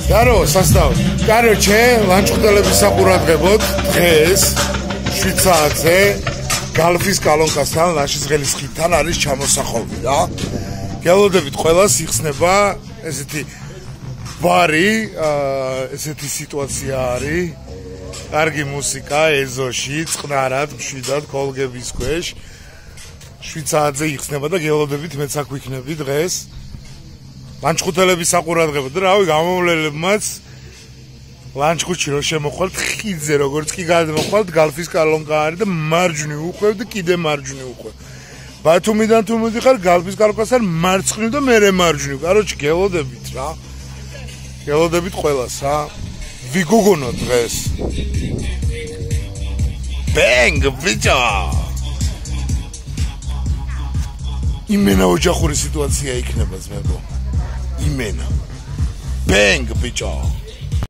Daro, sastav. Короче, ლანჩხუთელების საყურადღებოდ დღეს 7 საათზე გალფის კალონკასთან ლაშისღელის ხიდთან არის ჩამოსახოლმი რა. გელოდებით ყველას იხსნება ესეთი ბარი, ესეთი სიტუაცია არის. კარგი მუსიკა, ეზოში, წყნარად, მშვიდად, კოლგების ქვეშ. 7 საათზე იხსნება და გელოდებით მეც აქ ვიქნები დღეს. ლანჩხუთელების საყურადღებოდ და რავი გამოვლელებმაც ლანჩხუთში რო შემოხვალთ ხიდზე როგორც კი გადმოხვალთ გალფის კალონკა არის და მარჯვნივ უყვევ და კიდე მარჯვნივ უყვევ. ბათუმიდან თუ მოდიხარ გალფის კალონკასთან მარცხნივ და მერე მარჯვნივ. კაროჩი გელოდებით რა. გელოდებით ყველას რა. ვიგოგონო დღეს. Bang, bitch. იმენა ოჯახური სიტუაცია იქნება ძმებო. იმენა. Bang, bitch.